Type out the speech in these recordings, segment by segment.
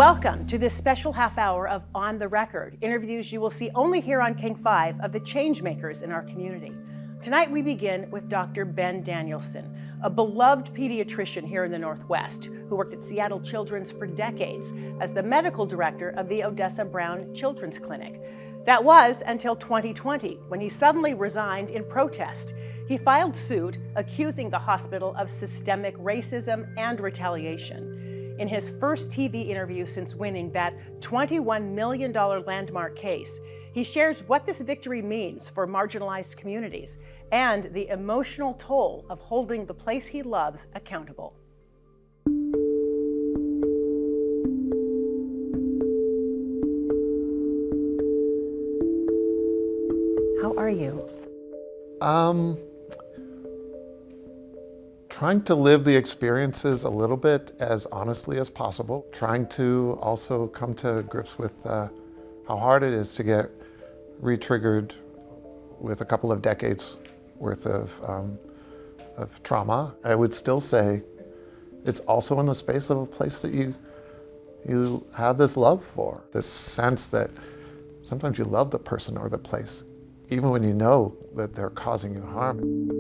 Welcome to this special half hour of On the Record, interviews you will see only here on King 5 of the change makers in our community. Tonight we begin with Dr. Ben Danielson, a beloved pediatrician here in the Northwest who worked at Seattle Children's for decades as the medical director of the Odessa Brown Children's Clinic. That was until 2020, when he suddenly resigned in protest. He filed suit accusing the hospital of systemic racism and retaliation. In his first TV interview since winning that $21 million landmark case, he shares what this victory means for marginalized communities and the emotional toll of holding the place he loves accountable. How are you? Trying to live the experiences a little bit as honestly as possible. Trying to also come to grips with how hard it is to get re-triggered with a couple of decades worth of trauma. I would still say it's also in the space of a place that you have this love for, this sense that sometimes you love the person or the place, even when you know that they're causing you harm.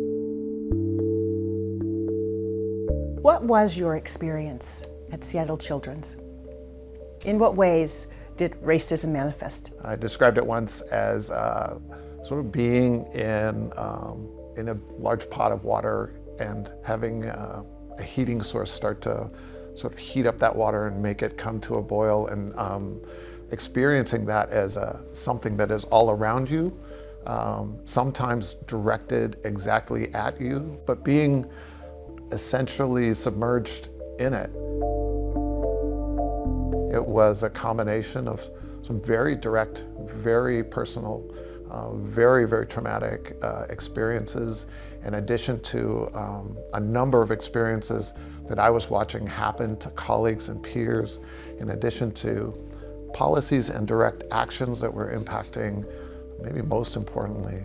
What was your experience at Seattle Children's? In what ways did racism manifest? I described it once as sort of being in a large pot of water and having a heating source start to sort of heat up that water and make it come to a boil, and experiencing that as something that is all around you, sometimes directed exactly at you, but being essentially submerged in it. It was a combination of some very direct, very personal, very, very traumatic experiences, in addition to a number of experiences that I was watching happen to colleagues and peers, in addition to policies and direct actions that were impacting, maybe most importantly,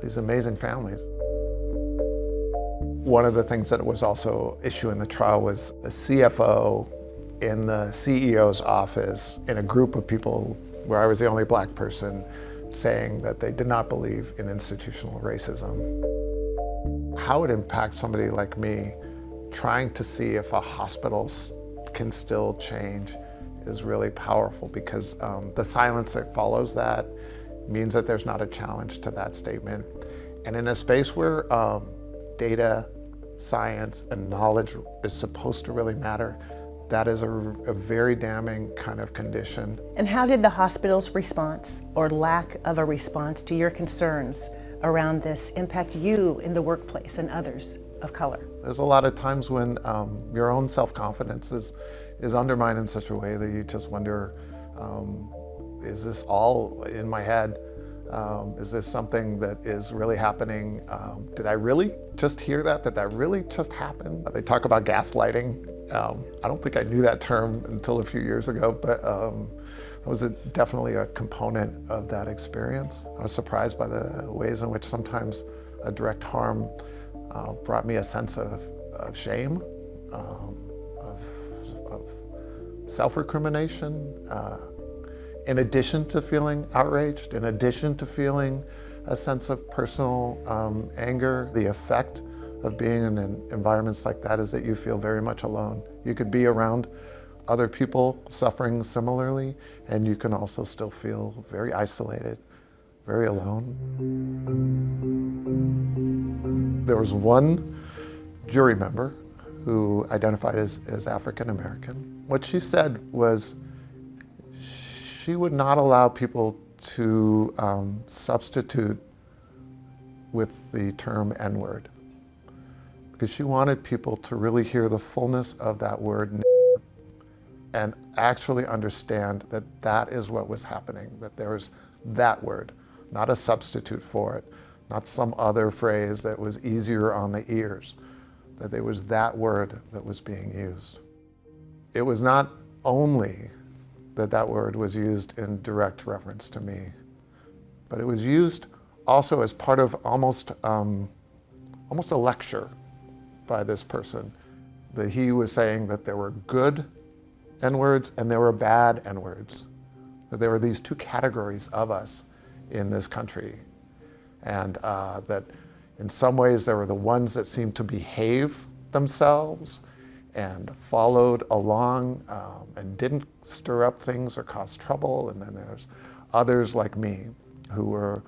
these amazing families. One of the things that was also an issue in the trial was the CFO in the CEO's office, in a group of people where I was the only black person, saying that they did not believe in institutional racism. How it impacts somebody like me, trying to see if a hospital can still change, is really powerful, because the silence that follows that means that there's not a challenge to that statement. And in a space where data, science, and knowledge is supposed to really matter, that is a very damning kind of condition. And how did the hospital's response, or lack of a response, to your concerns around this impact you in the workplace and others of color? There's a lot of times when your own self-confidence is undermined in such a way that you just wonder, is this all in my head? Is this something that is really happening? Did I really just hear that? Did that really just happen? They talk about gaslighting. I don't think I knew that term until a few years ago, but that was definitely a component of that experience. I was surprised by the ways in which sometimes a direct harm brought me a sense of shame, of self-recrimination, in addition to feeling outraged, in addition to feeling a sense of personal anger. The effect of being in environments like that is that you feel very much alone. You could be around other people suffering similarly, and you can also still feel very isolated, very alone. There was one jury member who identified as African American. What she said was, she would not allow people to substitute with the term N-word, because she wanted people to really hear the fullness of that word and actually understand that that is what was happening, that there was that word, not a substitute for it, not some other phrase that was easier on the ears, that there was that word that was being used. It was not only that word was used in direct reference to me, but it was used also as part of almost a lecture by this person, that he was saying that there were good N-words and there were bad N-words. That there were these two categories of us in this country. And that in some ways there were the ones that seemed to behave themselves and followed along and didn't stir up things or cause trouble. And then there's others like me who were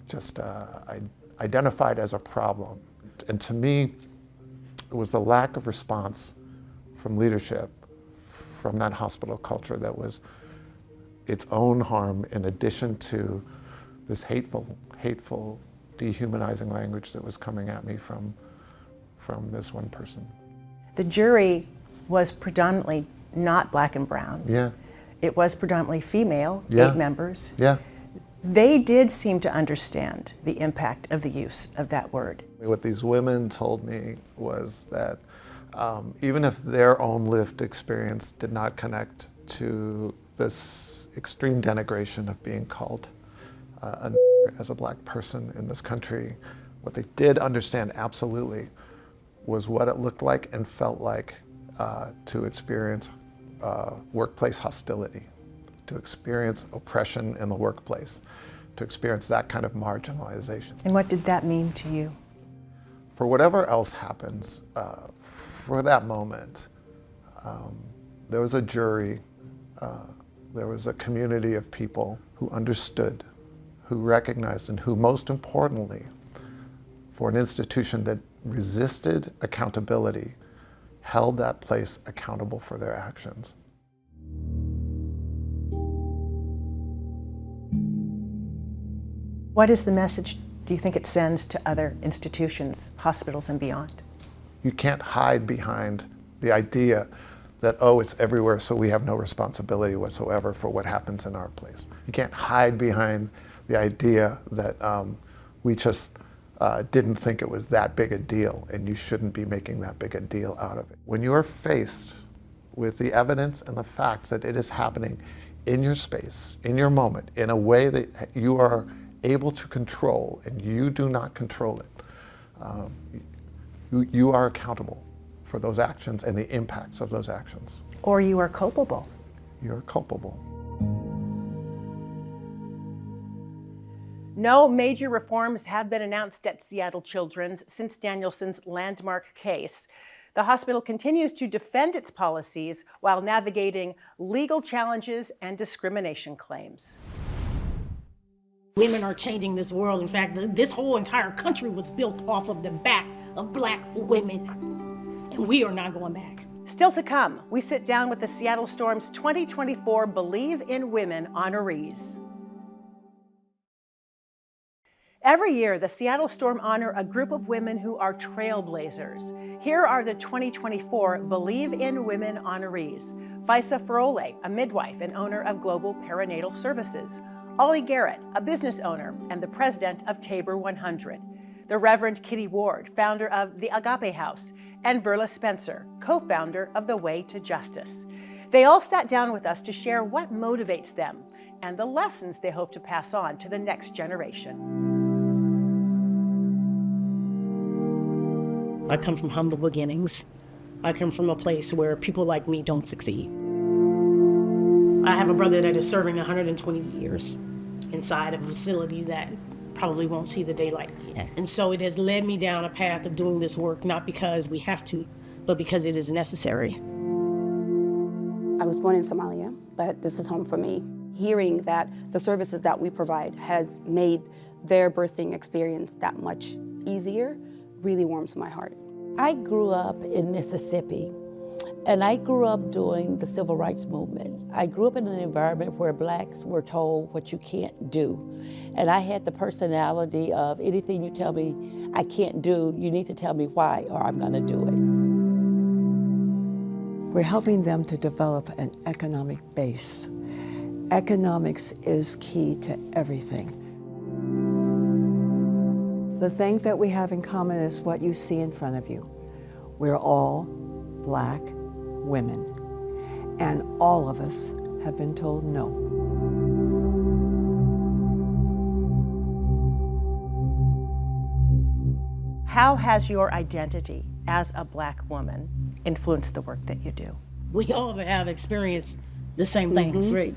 just identified as a problem. And to me, it was the lack of response from leadership, from that hospital culture that was its own harm in addition to this hateful, dehumanizing language that was coming at me from this one person. The jury was predominantly not black and brown. Yeah. It was predominantly female, Yeah. 8 members. Yeah. They did seem to understand the impact of the use of that word. What these women told me was that even if their own lived experience did not connect to this extreme denigration of being called as a black person in this country, what they did understand absolutely was what it looked like and felt like to experience workplace hostility, to experience oppression in the workplace, to experience that kind of marginalization. And what did that mean to you? For whatever else happens, for that moment, there was a jury, there was a community of people who understood, who recognized, and who, most importantly, for an institution that resisted accountability, held that place accountable for their actions. What is the message do you think it sends to other institutions, hospitals and beyond? You can't hide behind the idea that, oh, it's everywhere, so we have no responsibility whatsoever for what happens in our place. You can't hide behind the idea that we just didn't think it was that big a deal and you shouldn't be making that big a deal out of it. When you are faced with the evidence and the facts that it is happening in your space, in your moment, in a way that you are able to control and you do not control it, you are accountable for those actions and the impacts of those actions. Or you are culpable. You're culpable. No major reforms have been announced at Seattle Children's since Danielson's landmark case. The hospital continues to defend its policies while navigating legal challenges and discrimination claims. Women are changing this world. In fact, this whole entire country was built off of the back of black women, and we are not going back. Still to come, we sit down with the Seattle Storm's 2024 Believe in Women honorees. Every year, the Seattle Storm honor a group of women who are trailblazers. Here are the 2024 Believe in Women honorees. Faisa Farole, a midwife and owner of Global Perinatal Services. Ollie Garrett, a business owner and the president of Tabor 100. The Reverend Kitty Ward, founder of the Agape House, and Verla Spencer, co-founder of The Way to Justice. They all sat down with us to share what motivates them and the lessons they hope to pass on to the next generation. I come from humble beginnings. I come from a place where people like me don't succeed. I have a brother that is serving 120 years inside of a facility that probably won't see the daylight again. And so it has led me down a path of doing this work, not because we have to, but because it is necessary. I was born in Somalia, but this is home for me. Hearing that the services that we provide has made their birthing experience that much easier really warms my heart. I grew up in Mississippi, and I grew up doing the civil rights movement. I grew up in an environment where blacks were told what you can't do. And I had the personality of anything you tell me I can't do, you need to tell me why or I'm gonna do it. We're helping them to develop an economic base. Economics is key to everything. The thing that we have in common is what you see in front of you. We're all black women, and all of us have been told no. How has your identity as a black woman influenced the work that you do? We all have experienced the same things. Right.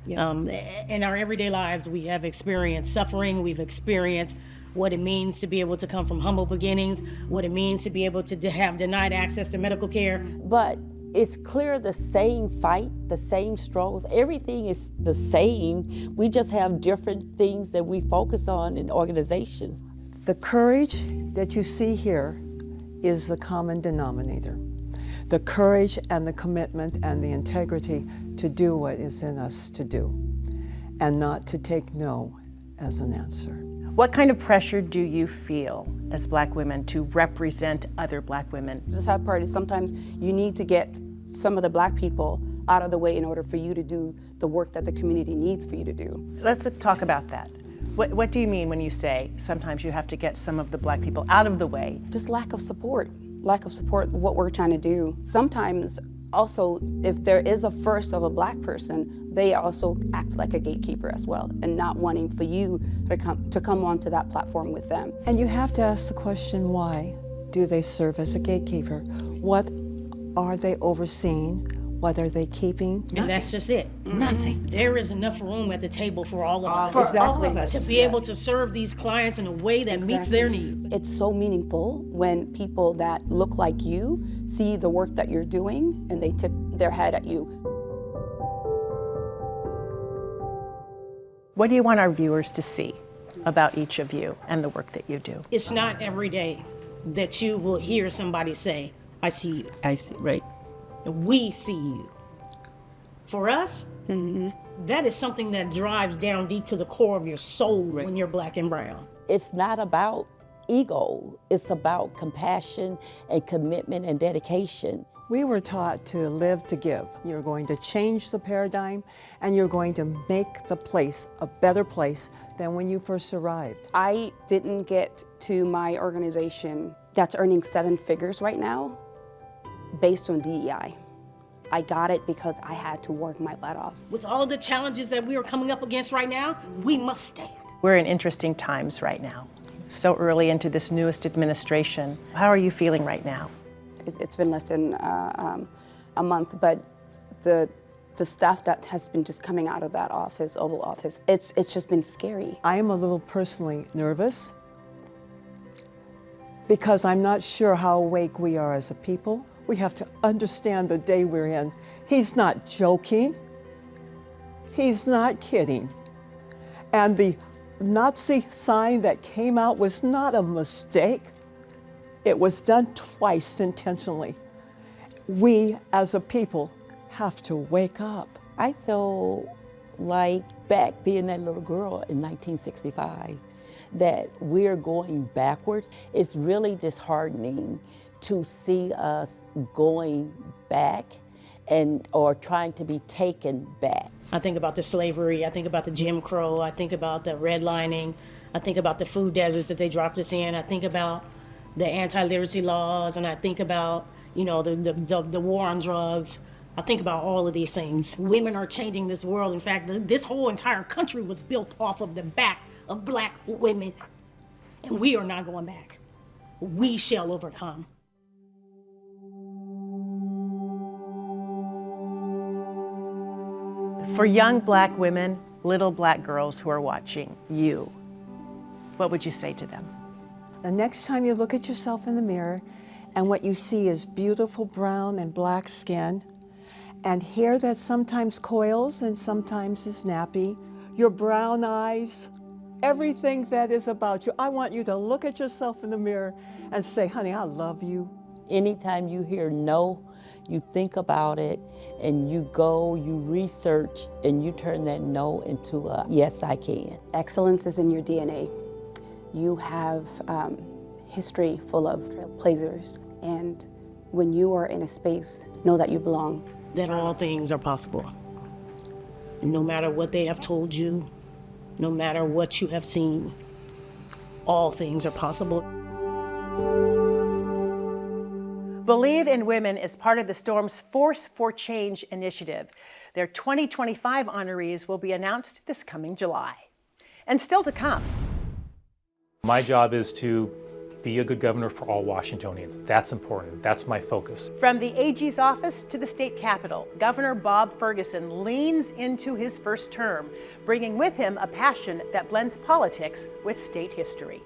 In our everyday lives, we have experienced suffering, we've experienced what it means to be able to come from humble beginnings, what it means to be able to have denied access to medical care. But it's clear the same fight, the same struggles, everything is the same. We just have different things that we focus on in organizations. The courage that you see here is the common denominator. The courage and the commitment and the integrity to do what is in us to do, and not to take no as an answer. What kind of pressure do you feel as Black women to represent other Black women? The sad part is sometimes you need to get some of the Black people out of the way in order for you to do the work that the community needs for you to do. Let's talk about that. What do you mean when you say sometimes you have to get some of the Black people out of the way? Just lack of support what we're trying to do. Sometimes also, if there is a first of a Black person, they also act like a gatekeeper as well, and not wanting for you to come onto that platform with them. And you have to ask the question, why do they serve as a gatekeeper? What are they overseeing? What are they keeping? And that's just it. Nothing. There is enough room at the table for all of us. For all of us. To be able to serve these clients in a way that meets their needs. It's so meaningful when people that look like you see the work that you're doing and they tip their head at you. What do you want our viewers to see about each of you and the work that you do? It's not every day that you will hear somebody say, I see you. I see, right. We see you. For us, that is something that drives down deep to the core of your soul when you're Black and brown. It's not about ego, it's about compassion and commitment and dedication. We were taught to live to give. You're going to change the paradigm, and you're going to make the place a better place than when you first arrived. I didn't get to my organization that's earning 7 figures right now based on DEI. I got it because I had to work my butt off. With all of the challenges that we are coming up against right now, we must stand. We're in interesting times right now, so early into this newest administration. How are you feeling right now? It's been less than a month, but the stuff that has been just coming out of that office, Oval Office, it's just been scary. I am a little personally nervous because I'm not sure how awake we are as a people. We have to understand the day we're in. He's not joking. He's not kidding. And the Nazi sign that came out was not a mistake. It was done twice intentionally. We as a people have to wake up. I feel like back being that little girl in 1965, that we're going backwards. It's really disheartening to see us going back or trying to be taken back. I think about the slavery, I think about the Jim Crow, I think about the redlining, I think about the food deserts that they dropped us in, I think about the anti-literacy laws, and I think about, the war on drugs. I think about all of these things. Women are changing this world. In fact, this whole entire country was built off of the back of Black women, and we are not going back. We shall overcome. For young Black women, little Black girls who are watching you, what would you say to them? The next time you look at yourself in the mirror and what you see is beautiful brown and Black skin and hair that sometimes coils and sometimes is nappy, your brown eyes, everything that is about you, I want you to look at yourself in the mirror and say, honey, I love you. Anytime you hear no, you think about it and you go, you research, and you turn that no into a yes, I can. Excellence is in your DNA. You have history full of trailblazers, and when you are in a space, know that you belong. That all things are possible. No matter what they have told you, no matter what you have seen, all things are possible. Believe in Women is part of the Storm's Force for Change initiative. Their 2025 honorees will be announced this coming July. And still to come. My job is to be a good governor for all Washingtonians. That's important. That's my focus. From the AG's office to the state capitol, Governor Bob Ferguson leans into his first term, bringing with him a passion that blends politics with state history.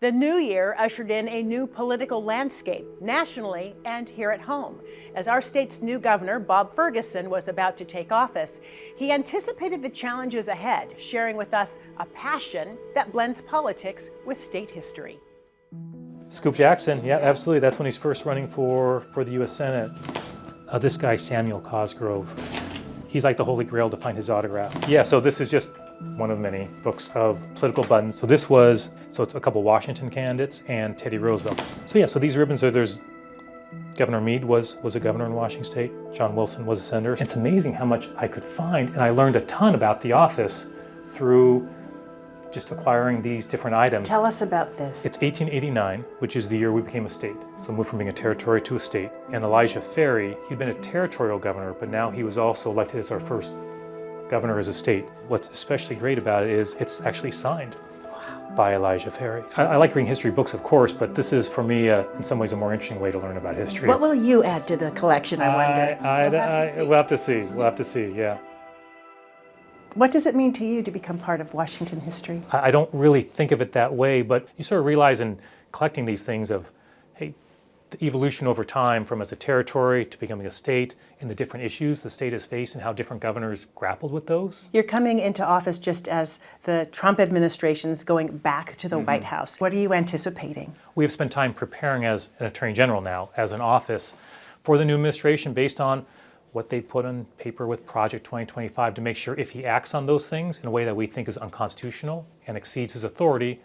The new year ushered in a new political landscape, nationally and here at home. As our state's new governor, Bob Ferguson, was about to take office, he anticipated the challenges ahead, sharing with us a passion that blends politics with state history. Scoop Jackson, yeah, absolutely. That's when he's first running for the U.S. Senate. This guy, Samuel Cosgrove, he's like the holy grail to find his autograph. Yeah, so this is just one of many books of political buttons. So it's a couple Washington candidates and Teddy Roosevelt. So these ribbons there's Governor Meade was a governor in Washington State. John Wilson was a senator. It's amazing how much I could find, and I learned a ton about the office through just acquiring these different items. Tell us about this. It's 1889, which is the year we became a state. So moved from being a territory to a state. And Elijah Ferry, he'd been a territorial governor, but now he was also elected as our first governor as a state. What's especially great about it is it's actually signed by Elijah Ferry. I like reading history books, of course, but this is, for me, in some ways, a more interesting way to learn about history. What will you add to the collection, I wonder? We'll have to see. We'll have to see, yeah. What does it mean to you to become part of Washington history? I don't really think of it that way, but you sort of realize in collecting these things of, hey, the evolution over time from as a territory to becoming a state and the different issues the state has faced and how different governors grappled with those. You're coming into office just as the Trump administration's going back to the White House. What are you anticipating? We have spent time preparing as an Attorney General now, as an office, for the new administration based on what they put on paper with Project 2025 to make sure if he acts on those things in a way that we think is unconstitutional and exceeds his authority,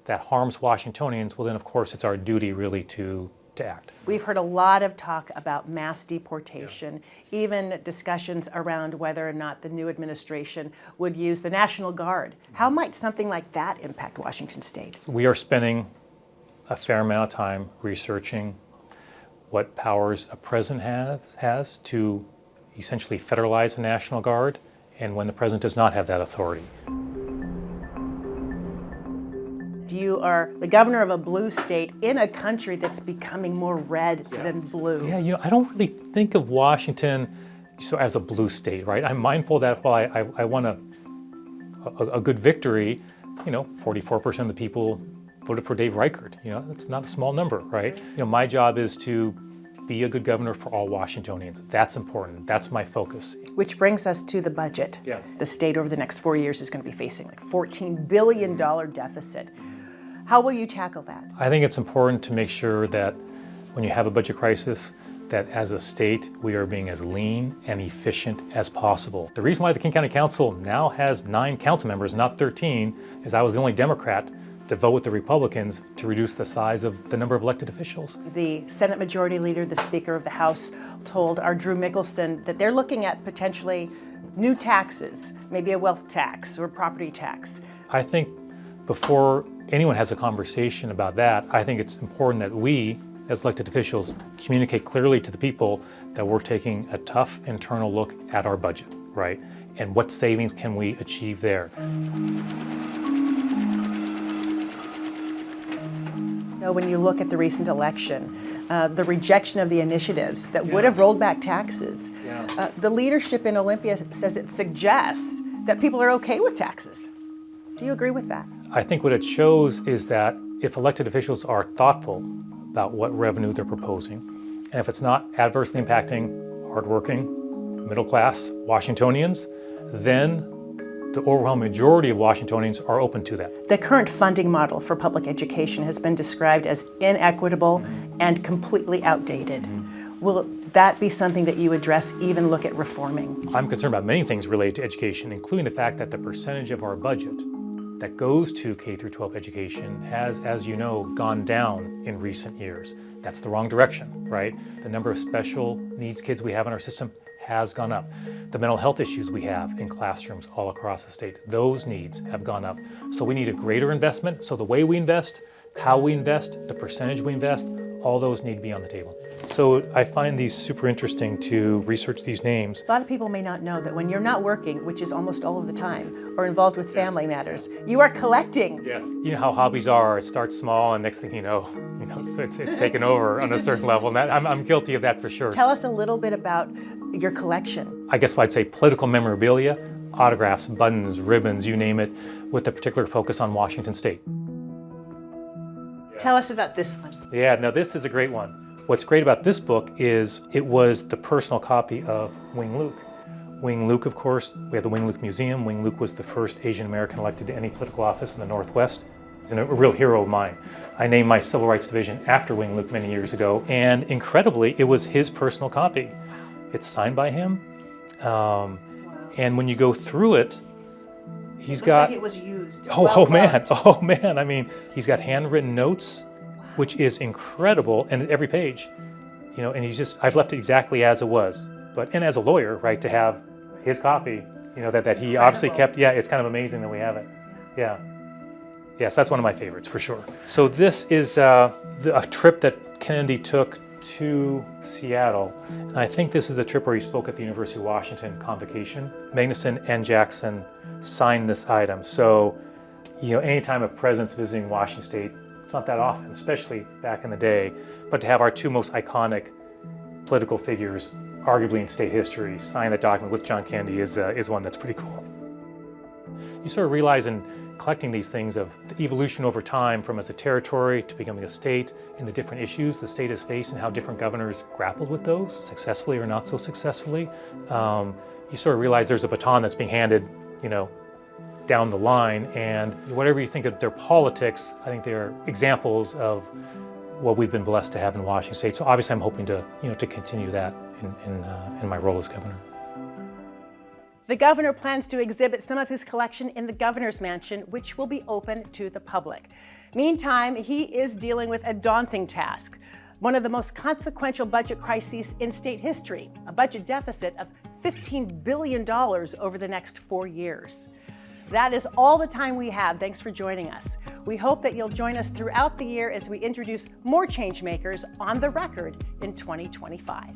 that harms Washingtonians, well then of course it's our duty really to act. We've heard a lot of talk about mass deportation, even discussions around whether or not the new administration would use the National Guard. How might something like that impact Washington State? We are spending a fair amount of time researching what powers a president has to essentially federalize the National Guard and when the president does not have that authority. You are the governor of a blue state in a country that's becoming more red than blue. Yeah, I don't really think of Washington as a blue state, right? I'm mindful that while I won a good victory, 44% of the people voted for Dave Reichert. That's not a small number, right? My job is to be a good governor for all Washingtonians. That's important. That's my focus. Which brings us to the budget. Yeah. The state over the next 4 years is going to be facing like $14 billion deficit. How will you tackle that? I think it's important to make sure that when you have a budget crisis, that as a state, we are being as lean and efficient as possible. The reason why the King County Council now has 9 council members, not 13, is I was the only Democrat to vote with the Republicans to reduce the size of the number of elected officials. The Senate Majority Leader, the Speaker of the House, told our Drew Mickelson that they're looking at potentially new taxes, maybe a wealth tax or property tax. I think before anyone has a conversation about that, I think it's important that we, as elected officials, communicate clearly to the people that we're taking a tough internal look at our budget, right? And what savings can we achieve there? When you look at the recent election, the rejection of the initiatives that would have rolled back taxes, the leadership in Olympia says it suggests that people are okay with taxes. Do you agree with that? I think what it shows is that if elected officials are thoughtful about what revenue they're proposing, and if it's not adversely impacting hardworking, middle-class Washingtonians, then the overwhelming majority of Washingtonians are open to that. The current funding model for public education has been described as inequitable and completely outdated. Will that be something that you address, even look at reforming? I'm concerned about many things related to education, including the fact that the percentage of our budget that goes to K through 12 education has, as you know, gone down in recent years. That's the wrong direction, right? The number of special needs kids we have in our system has gone up. The mental health issues we have in classrooms all across the state, those needs have gone up. So we need a greater investment. So the way we invest, how we invest, the percentage we invest, All those need to be on the table. So I find these super interesting to research these names. A lot of people may not know that when you're not working, which is almost all of the time, or involved with family matters, you are collecting. Yes. You know how hobbies are. It starts small, and next thing you know, it's taken over on a certain level. And I'm guilty of that for sure. Tell us a little bit about your collection. I guess I'd say political memorabilia, autographs, buttons, ribbons, you name it, with a particular focus on Washington State. Tell us about this one. Yeah, now this is a great one. What's great about this book is it was the personal copy of Wing Luke. Wing Luke, of course, we have the Wing Luke Museum. Wing Luke was the first Asian American elected to any political office in the Northwest. He's a real hero of mine. I named my Civil Rights Division after Wing Luke many years ago, and incredibly, it was his personal copy. It's signed by him, and when you go through it, he's got... Looks like it was used. Oh man, I mean, he's got handwritten notes, which is incredible, and at every page, and I've left it exactly as it was. And as a lawyer, right, to have his copy, that he obviously kept, it's kind of amazing that we have it. Yeah. Yes, that's one of my favorites for sure. So this is a trip that Kennedy took to Seattle. And I think this is the trip where he spoke at the University of Washington convocation. Magnuson and Jackson signed this item. So, anytime a president's visiting Washington State, it's not that often, especially back in the day, but to have our two most iconic political figures, arguably in state history, sign the document with John Kennedy is one that's pretty cool. You sort of realize in collecting these things of the evolution over time from as a territory to becoming a state and the different issues the state has faced and how different governors grappled with those, successfully or not so successfully. You sort of realize there's a baton that's being handed, down the line, and whatever you think of their politics, I think they're examples of what we've been blessed to have in Washington State. So obviously I'm hoping to, to continue that in my role as governor. The governor plans to exhibit some of his collection in the governor's mansion, which will be open to the public. Meantime, he is dealing with a daunting task, one of the most consequential budget crises in state history, a budget deficit of $15 billion over the next 4 years. That is all the time we have. Thanks for joining us. We hope that you'll join us throughout the year as we introduce more change makers on the record in 2025.